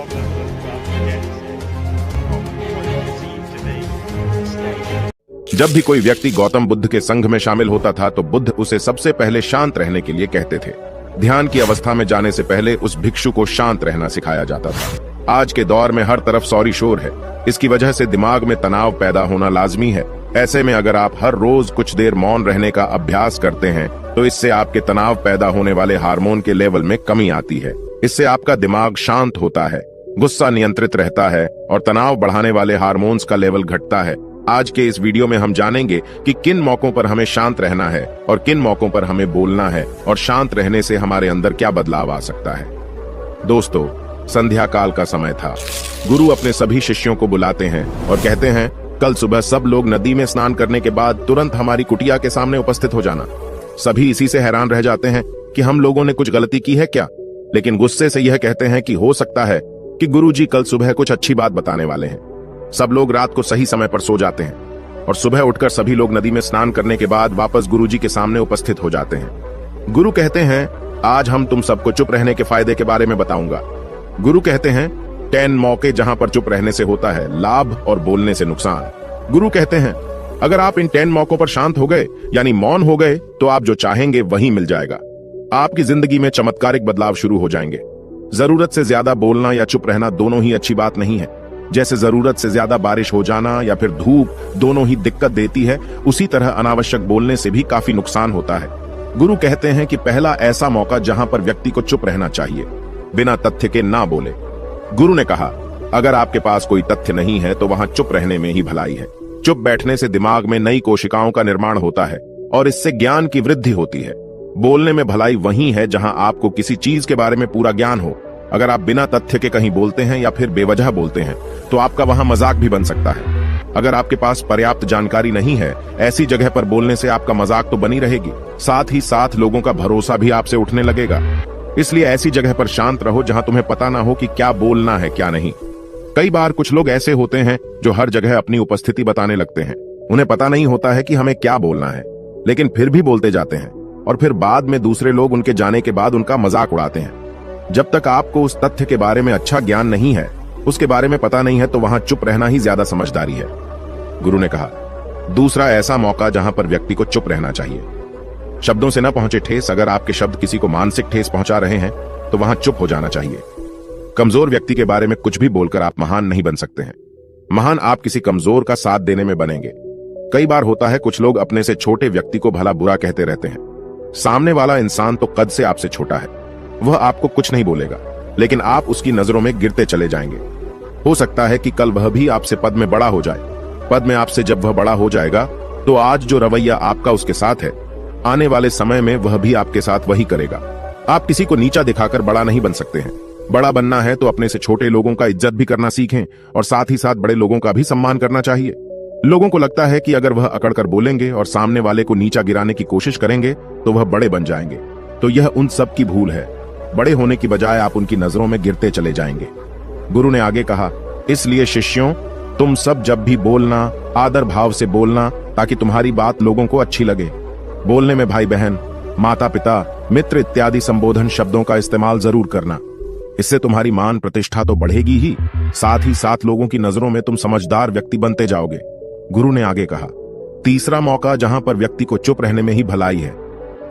problem of against what he perceived to be a mistake. जब भी कोई व्यक्ति गौतम बुद्ध के संघ में शामिल होता था तो बुद्ध उसे सबसे पहले शांत रहने के लिए कहते थे। ध्यान की अवस्था में जाने से पहले उस भिक्षु को शांत रहना सिखाया जाता था। आज के दौर में हर तरफ सौरी शोर है। इसकी वजह से दिमाग में तनाव पैदा होना लाजमी है। ऐसे में अगर आप हर रोज कुछ देर मौन रहने का अभ्यास करते हैं तो इससे आपके तनाव पैदा होने वाले हार्मोन के लेवल में कमी आती है। इससे आपका दिमाग शांत होता है, गुस्सा नियंत्रित रहता है और तनाव बढ़ाने वाले हार्मोन्स का लेवल घटता है। आज के इस वीडियो में हम जानेंगे कि किन मौकों पर हमें शांत रहना है और किन मौकों पर हमें बोलना है और शांत रहने से हमारे अंदर क्या बदलाव आ सकता है। दोस्तों, संध्या काल का समय था। गुरु अपने सभी शिष्यों को बुलाते हैं और कहते हैं, कल सुबह सब लोग नदी में स्नान करने के बाद तुरंत हमारी कुटिया के सामने उपस्थित हो जाना। सभी इसी से हैरान रह जाते हैं कि हम लोगों ने कुछ गलती की है क्या, लेकिन गुस्से से यह कहते हैं कि हो सकता है कि गुरुजी कल सुबह कुछ अच्छी बात बताने वाले हैं। सब लोग रात को सही समय पर सो जाते हैं और सुबह उठकर सभी लोग नदी में स्नान करने के बाद वापस गुरुजी के सामने उपस्थित हो जाते हैं। गुरु कहते हैं, आज हम तुम सबको चुप रहने के फायदे के बारे में बताऊंगा। गुरु कहते हैं, 10 मौके जहां पर चुप रहने से होता है लाभ और बोलने से नुकसान। गुरु कहते हैं, अगर आप इन 10 मौकों पर शांत हो गए यानी मौन हो गए तो आप जो चाहेंगे वही मिल जाएगा। आपकी जिंदगी में चमत्कारिक बदलाव शुरू हो जाएंगे। जरूरत से ज्यादा बोलना या चुप रहना दोनों ही अच्छी बात नहीं है। जैसे जरूरत से ज्यादा बारिश हो जाना या फिर धूप दोनों ही दिक्कत देती है, उसी तरह अनावश्यक बोलने से भी काफी नुकसान होता है। गुरु कहते हैं कि पहला ऐसा मौका जहां पर व्यक्ति को चुप रहना चाहिए, बिना तथ्य के ना बोले। गुरु ने कहा, अगर आपके पास कोई तथ्य नहीं है तो वहां चुप रहने में ही भलाई है। चुप बैठने से दिमाग में नई कोशिकाओं का निर्माण होता है और इससे ज्ञान की वृद्धि होती है। बोलने में भलाई वही है जहां आपको किसी चीज के बारे में पूरा ज्ञान हो। अगर आप बिना तथ्य के कहीं बोलते हैं या फिर बेवजह बोलते हैं तो आपका वहां मजाक भी बन सकता है। अगर आपके पास पर्याप्त जानकारी नहीं है, ऐसी जगह पर बोलने से आपका मजाक तो बनी रहेगी, साथ ही साथ लोगों का भरोसा भी आपसे उठने लगेगा। इसलिए ऐसी जगह पर शांत रहो जहां तुम्हें पता ना हो कि क्या बोलना है क्या नहीं। कई बार कुछ लोग ऐसे होते हैं जो हर जगह अपनी उपस्थिति बताने लगते हैं। उन्हें पता नहीं होता है कि हमें क्या बोलना है, लेकिन फिर भी बोलते जाते हैं और फिर बाद में दूसरे लोग उनके जाने के बाद उनका मजाक उड़ाते हैं। जब तक आपको उस तथ्य के बारे में अच्छा ज्ञान नहीं है, उसके बारे में पता नहीं है, तो वहां चुप रहना ही ज्यादा समझदारी है। गुरु ने कहा, दूसरा ऐसा मौका जहां पर व्यक्ति को चुप रहना चाहिए। शब्दों से न पहुंचे ठेस। अगर आपके शब्द किसी को मानसिक ठेस पहुंचा रहे हैं तो वहां चुप हो जाना चाहिए। कमजोर व्यक्ति के बारे में कुछ भी बोलकर आप महान नहीं बन सकते हैं। महान आप किसी कमजोर का साथ देने में बनेंगे। कई बार होता है कुछ लोग अपने से छोटे व्यक्ति को भला बुरा कहते रहते हैं। सामने वाला इंसान तो कद से आपसे छोटा है, वह आपको कुछ नहीं बोलेगा, लेकिन आप उसकी नजरों में गिरते चले जाएंगे। हो सकता है कि कल वह भी आपसे पद में बड़ा हो जाए। पद में आपसे जब वह बड़ा हो जाएगा तो आज जो रवैया आपका उसके साथ है, आने वाले समय में वह भी आपके साथ वही करेगा। आप किसी को नीचा दिखाकर बड़ा नहीं बन सकते हैं। बड़ा बनना है तो अपने से छोटे लोगों का इज्जत भी करना सीखें और साथ ही साथ बड़े लोगों का भी सम्मान करना चाहिए। लोगों को लगता है कि अगर वह अकड़ कर बोलेंगे और सामने वाले को नीचा गिराने की कोशिश करेंगे तो वह बड़े बन जाएंगे, तो यह उन सब की भूल है। बड़े होने की बजाय आप उनकी नजरों में गिरते चले जाएंगे। गुरु ने आगे कहा, इसलिए शिष्यों, तुम सब जब भी बोलना आदर भाव से बोलना ताकि तुम्हारी बात लोगों को अच्छी लगे। बोलने में भाई बहन, माता पिता, मित्र इत्यादि संबोधन शब्दों का इस्तेमाल जरूर करना। इससे तुम्हारी मान प्रतिष्ठा तो बढ़ेगी ही, साथ ही साथ लोगों की नजरों में तुम समझदार व्यक्ति बनते जाओगे। गुरु ने आगे कहा, तीसरा मौका जहां पर व्यक्ति को चुप रहने में ही भलाई है।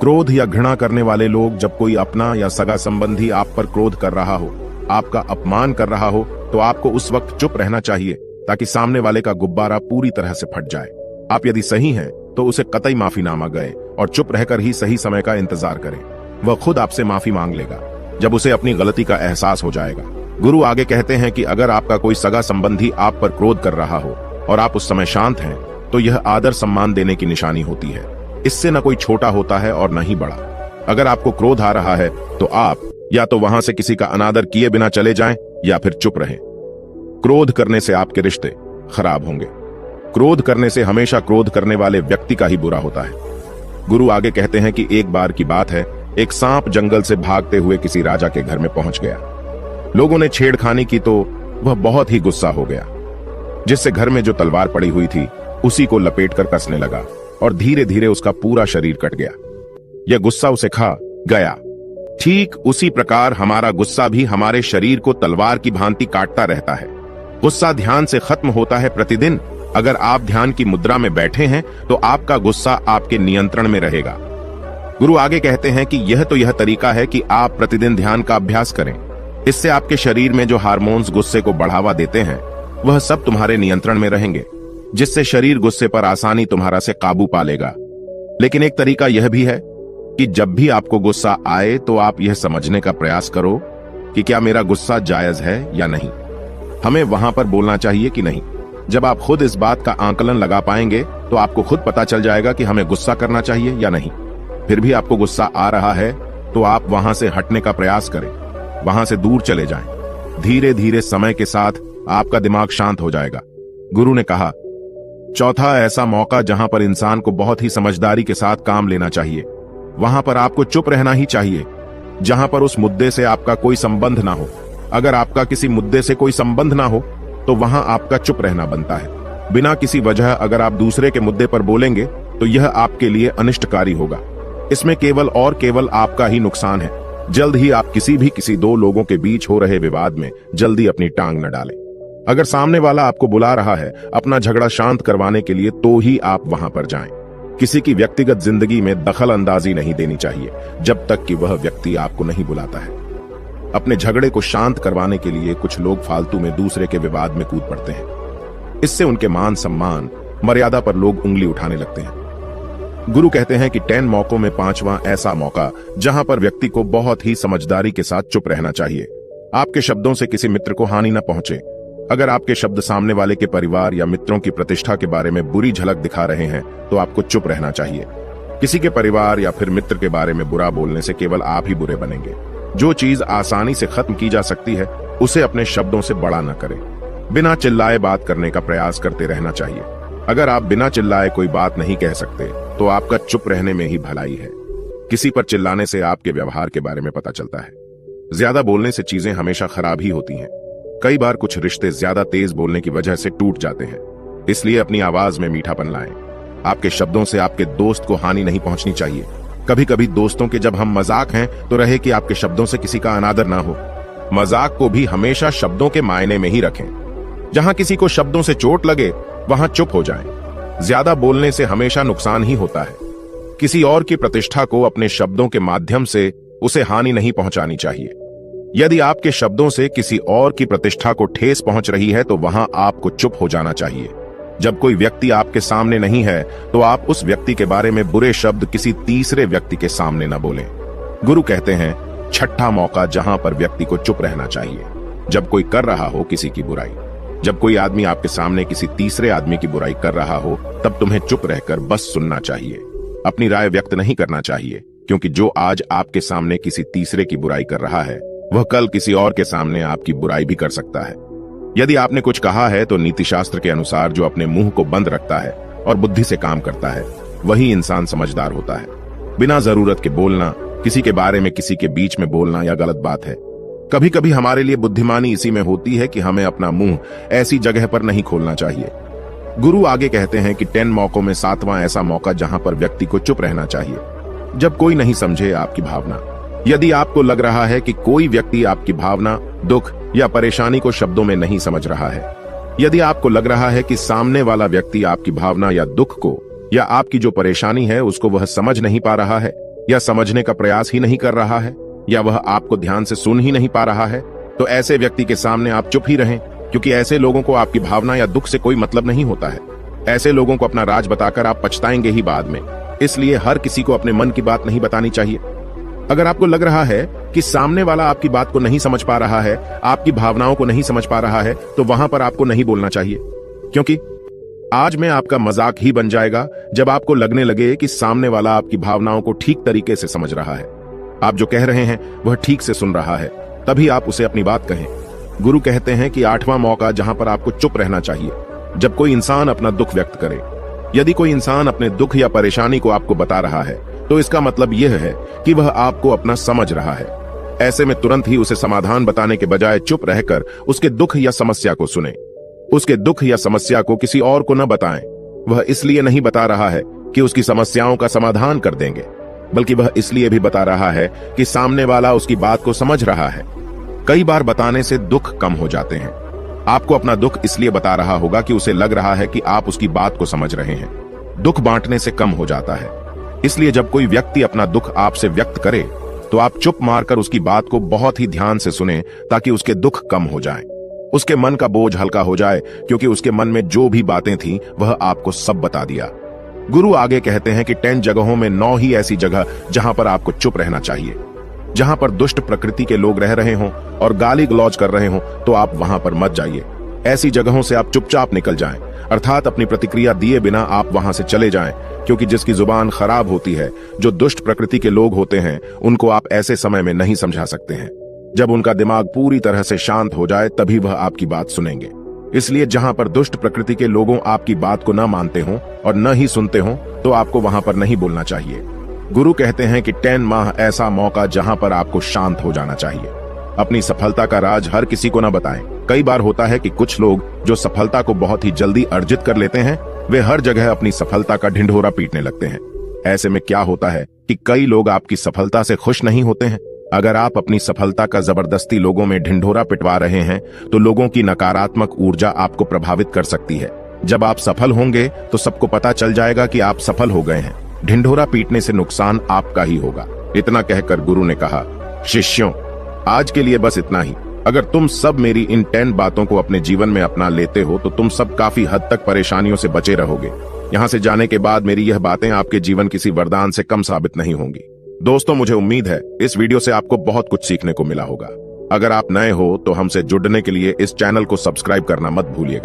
क्रोध या घृणा करने वाले लोग, जब कोई अपना या सगा संबंधी आप पर क्रोध कर रहा हो, आपका अपमान कर रहा हो, तो आपको उस वक्त चुप रहना चाहिए ताकि सामने वाले का गुब्बारा पूरी तरह से फट जाए। आप यदि सही हैं तो उसे कतई माफीनामा गए और चुप रहकर ही सही समय का इंतजार करें। वह खुद आपसे माफी मांग लेगा जब उसे अपनी गलती का एहसास हो जाएगा। गुरु आगे कहते हैं कि अगर आपका कोई सगा संबंधी आप पर क्रोध कर रहा हो और आप उस समय शांत हैं, तो यह आदर सम्मान देने की निशानी होती है। इससे न कोई छोटा होता है और न ही बड़ा। अगर आपको क्रोध आ रहा है तो आप या तो वहां से किसी का अनादर किए बिना चले जाएं या फिर चुप रहें। क्रोध करने से आपके रिश्ते खराब होंगे। क्रोध करने से हमेशा क्रोध करने वाले व्यक्ति का ही बुरा होता है। गुरु आगे कहते हैं कि एक बार की बात है, एक सांप जंगल से भागते हुए किसी राजा के घर में पहुंच गया। लोगों ने छेड़खानी की तो वह बहुत ही गुस्सा हो गया, जिससे घर में जो तलवार पड़ी हुई थी उसी को लपेटकर कसने लगा और धीरे धीरे उसका पूरा शरीर कट गया। यह गुस्सा उसे खा गया। ठीक उसी प्रकार हमारा गुस्सा भी हमारे शरीर को तलवार की भांति काटता रहता है। गुस्सा ध्यान से खत्म होता है प्रतिदिन। अगर आप ध्यान की मुद्रा में बैठे हैं तो आपका गुस्सा आपके नियंत्रण में रहेगा। गुरु आगे कहते हैं कि यह तरीका है कि आप प्रतिदिन ध्यान का अभ्यास करें। इससे आपके शरीर में जो हार्मोन्स गुस्से को बढ़ावा देते हैं वह सब तुम्हारे नियंत्रण में रहेंगे, जिससे शरीर गुस्से पर आसानी तुम्हारा से काबू पा लेगा। लेकिन एक तरीका यह भी है कि जब भी आपको गुस्सा आए तो आप यह समझने का प्रयास करो कि क्या मेरा गुस्सा जायज है या नहीं। हमें वहां पर बोलना चाहिए कि नहीं। जब आप खुद इस बात का आकलन लगा पाएंगे तो आपको खुद पता चल जाएगा कि हमें गुस्सा करना चाहिए या नहीं। फिर भी आपको गुस्सा आ रहा है तो आप वहां से हटने का प्रयास करें, वहां से दूर चले जाएं। धीरे धीरे समय के साथ आपका दिमाग शांत हो जाएगा। गुरु ने कहा, चौथा ऐसा मौका जहां पर इंसान को बहुत ही समझदारी के साथ काम लेना चाहिए। वहां पर आपको चुप रहना ही चाहिए, जहां पर उस मुद्दे से आपका कोई संबंध ना हो। अगर आपका किसी मुद्दे से कोई संबंध ना हो तो वहां आपका चुप रहना बनता है। बिना किसी वजह अगर आप दूसरे के मुद्दे पर बोलेंगे तो यह आपके लिए अनिष्टकारी होगा। इसमें केवल और केवल आपका ही नुकसान है। जल्द ही आप किसी दो लोगों के बीच हो रहे विवाद में जल्दी अपनी टांग न डालें। अगर सामने वाला आपको बुला रहा है अपना झगड़ा शांत करवाने के लिए तो ही आप वहां पर जाएं। किसी की व्यक्तिगत जिंदगी में दखल अंदाजी नहीं देनी चाहिए जब तक कि वह व्यक्ति आपको नहीं बुलाता है। अपने झगड़े को शांत करवाने के लिए कुछ लोग फालतू में दूसरे के विवाद में कूद पड़ते हैं। इससे उनके मान सम्मान मर्यादा पर लोग उंगली उठाने लगते हैं। गुरु कहते हैं कि 10 मौकों में 5वां ऐसा मौका जहां पर व्यक्ति को बहुत ही समझदारी के साथ चुप रहना चाहिए। आपके शब्दों से किसी मित्र को हानि न पहुंचे। अगर आपके शब्द सामने वाले के परिवार या मित्रों की प्रतिष्ठा के बारे में बुरी झलक दिखा रहे हैं तो आपको चुप रहना चाहिए। किसी के परिवार या फिर मित्र के बारे में बुरा बोलने से केवल आप ही बुरे बनेंगे। जो चीज आसानी से खत्म की जा सकती है उसे अपने शब्दों से बड़ा न करें। बिना चिल्लाए बात करने का प्रयास करते रहना चाहिए। अगर आप बिना चिल्लाए कोई बात नहीं कह सकते तो आपका चुप रहने में ही भलाई है। किसी पर चिल्लाने से आपके व्यवहार के बारे में पता चलता है। ज्यादा बोलने से चीजें हमेशा खराब ही होती हैं। कई बार कुछ रिश्ते ज्यादा तेज बोलने की वजह से टूट जाते हैं। इसलिए अपनी आवाज में मीठापन लाएं। आपके शब्दों से आपके दोस्त को हानि नहीं पहुंचनी चाहिए। कभी कभी दोस्तों के जब हम मजाक हैं तो रहे कि आपके शब्दों से किसी का अनादर ना हो। मजाक को भी हमेशा शब्दों के मायने में ही रखें। जहां किसी को शब्दों से चोट लगे वहां चुप हो जाएं। ज्यादा बोलने से हमेशा नुकसान ही होता है। किसी और की प्रतिष्ठा को अपने शब्दों के माध्यम से उसे हानि नहीं पहुंचानी चाहिए। यदि आपके शब्दों से किसी और की प्रतिष्ठा को ठेस पहुंच रही है तो वहां आपको चुप हो जाना चाहिए। जब कोई व्यक्ति आपके सामने नहीं है तो आप उस व्यक्ति के बारे में बुरे शब्द किसी तीसरे व्यक्ति के सामने न बोलें। गुरु कहते हैं, छठा मौका जहां पर व्यक्ति को चुप रहना चाहिए, जब कोई कर रहा हो किसी की बुराई। जब कोई आदमी आपके सामने किसी तीसरे आदमी की बुराई कर रहा हो तब तुम्हें चुप रहकर बस सुनना चाहिए। अपनी राय व्यक्त नहीं करना चाहिए, क्योंकि जो आज आपके सामने किसी तीसरे की बुराई कर रहा है वह कल किसी और के सामने आपकी बुराई भी कर सकता है। यदि आपने कुछ कहा है तो नीति शास्त्र के अनुसार जो अपने मुंह को बंद रखता है और बुद्धि से काम करता है वही इंसान समझदार होता है। बिना जरूरत के बोलना, किसी के बारे में किसी के बीच में बोलना यह गलत बात है। कभी कभी हमारे लिए बुद्धिमानी इसी में होती है कि हमें अपना मुंह ऐसी जगह पर नहीं खोलना चाहिए। गुरु आगे कहते हैं कि 10 मौकों में 7वां ऐसा मौका जहां पर व्यक्ति को चुप रहना चाहिए, जब कोई नहीं समझे आपकी भावना। यदि आपको लग रहा है कि कोई व्यक्ति आपकी भावना, दुख या परेशानी को शब्दों में नहीं समझ रहा है, यदि आपको लग रहा है कि सामने वाला व्यक्ति आपकी भावना या दुख को या आपकी जो परेशानी है उसको वह समझ नहीं पा रहा है या समझने का प्रयास ही नहीं कर रहा है या वह आपको ध्यान से सुन ही नहीं पा रहा है, तो ऐसे व्यक्ति के सामने आप चुप ही रहें, क्योंकि ऐसे लोगों को आपकी भावना या दुख से कोई मतलब नहीं होता है। ऐसे लोगों को अपना राज बताकर आप पछताएंगे ही बाद में। इसलिए हर किसी को अपने मन की बात नहीं बतानी चाहिए। अगर आपको लग रहा है कि सामने वाला आपकी बात को नहीं समझ पा रहा है, आपकी भावनाओं को नहीं समझ पा रहा है, तो वहां पर आपको नहीं बोलना चाहिए, क्योंकि आज में आपका मजाक ही बन जाएगा जब आपको लगने लगे कि सामने वाला आपकी भावनाओं को ठीक तरीके से समझ रहा है, आप जो कह रहे हैं वह ठीक से सुन रहा है, तभी आप उसे अपनी बात कहें। गुरु कहते हैं कि 8वां मौका जहां पर आपको चुप रहना चाहिए, जब कोई इंसान अपना दुख व्यक्त करे। यदि कोई इंसान अपने दुख या परेशानी को आपको बता रहा है तो इसका मतलब यह है कि वह आपको अपना समझ रहा है। ऐसे में तुरंत ही उसे समाधान बताने के बजाय चुप रहकर उसके दुख या समस्या को सुने। उसके दुख या समस्या को किसी और को न बताएं। वह इसलिए नहीं बता रहा है कि उसकी समस्याओं का समाधान कर देंगे। बल्कि वह इसलिए भी बता रहा है कि सामने वाला उसकी बात को समझ रहा है। कई बार बताने से दुख कम हो जाते हैं। आपको अपना दुख इसलिए बता रहा होगा कि उसे लग रहा है कि आप उसकी बात को समझ रहे हैं। दुख बांटने से कम हो जाता है। इसलिए जब कोई व्यक्ति अपना दुख आपसे व्यक्त करे तो आप चुप मारकर उसकी बात को बहुत ही ध्यान से सुने ताकि उसके दुख कम हो जाएं। उसके मन का बोझ हल्का हो जाए, क्योंकि उसके मन में जो भी बातें थीं वह आपको सब बता दिया। गुरु आगे कहते हैं कि 10 जगहों में 9 ही ऐसी जगह जहां पर आपको चुप रहना चाहिए। जहां पर दुष्ट प्रकृति के लोग रह रहे हों और गाली गलौज कर रहे हों तो आप वहां पर मत जाइए। ऐसी जगहों से आप चुपचाप निकल जाएं, अर्थात अपनी प्रतिक्रिया दिए बिना आप वहां से चले जाएं, क्योंकि जिसकी जुबान खराब होती है, जो दुष्ट प्रकृति के लोग होते हैं, उनको आप ऐसे समय में नहीं समझा सकते हैं। जब उनका दिमाग पूरी तरह से शांत हो जाए तभी वह आपकी बात सुनेंगे। इसलिए जहां पर दुष्ट प्रकृति के लोगों आपकी बात को न मानते हों और न ही सुनते हों तो आपको वहां पर नहीं बोलना चाहिए। गुरु कहते हैं कि 10 माह ऐसा मौका जहां पर आपको शांत हो जाना चाहिए। अपनी सफलता का राज हर किसी को न बताएं। कई बार होता है कि कुछ लोग जो सफलता को बहुत ही जल्दी अर्जित कर लेते हैं, वे हर जगह अपनी सफलता का ढिंढोरा पीटने लगते हैं। ऐसे में क्या होता है कि कई लोग आपकी सफलता से खुश नहीं होते हैं। अगर आप अपनी सफलता का जबरदस्ती लोगों में ढिंढोरा पिटवा रहे हैं तो लोगों की नकारात्मक ऊर्जा आपको प्रभावित कर सकती है। जब आप सफल होंगे तो सबको पता चल जाएगा कि आप सफल हो गए हैं। ढिंढोरा पीटने से नुकसान आपका ही होगा। इतना कहकर गुरु ने कहा, शिष्यों, आज के लिए बस इतना ही। अगर तुम सब मेरी इन 10 बातों को अपने जीवन में अपना लेते हो तो तुम सब काफी हद तक परेशानियों से बचे रहोगे। यहाँ से जाने के बाद मेरी यह बातें आपके जीवन किसी वरदान से कम साबित नहीं होंगी। दोस्तों, मुझे उम्मीद है इस वीडियो से आपको बहुत कुछ सीखने को मिला होगा। अगर आप नए हो तो हमसे जुड़ने के लिए इस चैनल को सब्सक्राइब करना मत भूलिएगा।